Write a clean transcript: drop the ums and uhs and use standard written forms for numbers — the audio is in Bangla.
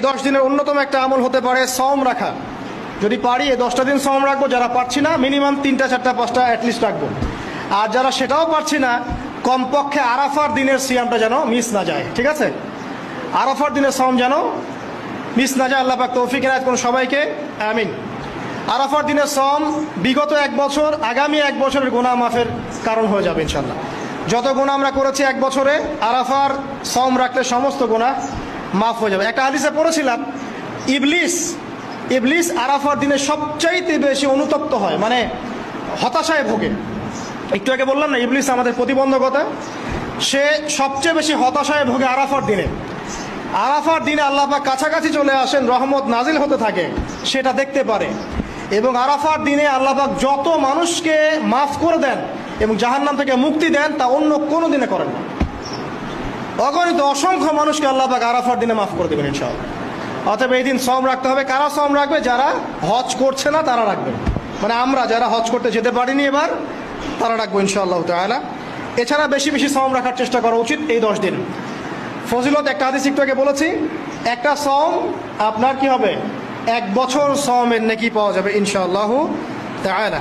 10 দিনের অন্যতম একটা আমল হতে পারে সওম রাখা। যদি পারি এই 10টা দিন সওম রাখবো, যারা পারছি না মিনিমাম 3টা 4টা 5টা অ্যাটলিস্ট রাখবো। আর যারা সেটাও পারছি না, কমপক্ষে আরাফার দিনের সিয়ামটা যেন মিস না যায়, ঠিক আছে? আরাফার দিনের সওম যেন মিস না যায়। আল্লাহ পাক তৌফিক এনায়েত করুন সবাইকে, আমিন। আরাফার দিনের সওম বিগত 1 বছর, আগামী 1 বছরের গুনাহ মাফের কারণ হয়ে যাবে ইনশাল্লাহ। যত গুনাহ আমরা করেছি 1 বছরে, আরাফার সওম রাখলে সমস্ত গুনাহ মাফ হয়ে যাবে। একটা হাদিসে পড়েছিলাম, ইবলিস আরাফার দিনে সবচাইতে বেশি অনুতপ্ত হয়, মানে হতাশায় ভোগে। একটু আগে বললাম না, ইবলিস আমাদের প্রতিবন্ধকতা, সে সবচেয়ে বেশি হতাশায় ভোগে আরাফার দিনে। আরাফার দিনে আল্লাহ পাক কাছাকাছি চলে আসেন, রহমত নাজিল হতে থাকে, সেটা দেখতে পারে। এবং আরাফার দিনে আল্লাহ পাক যত মানুষকে মাফ করে দেন এবং জাহান্নাম থেকে মুক্তি দেন, তা অন্য কোনো দিনে করেন না। অগণিত অসংখ্য মানুষকে আল্লাহ পাক আরাফার দিনে মাফ করে দেবেন ইনশাআল্লাহ। অতএব এই দিন সওম রাখতে হবে। কারা সওম রাখবে? যারা হজ করছে না তারা রাখবে, মানে আমরা যারা হজ করতে যেতে পারিনি এবার, তারা রাখবো ইনশাআল্লাহ তাআলা। এছাড়া বেশি বেশি সওম রাখার চেষ্টা করা উচিত এই 10 দিন। ফজিলত একটা হাদিস একটু আগে বলেছি, একটা সওম আপনার কি হবে? 1 বছর সওমের নেকি পাওয়া যাবে ইনশাআল্লাহ তাআলা।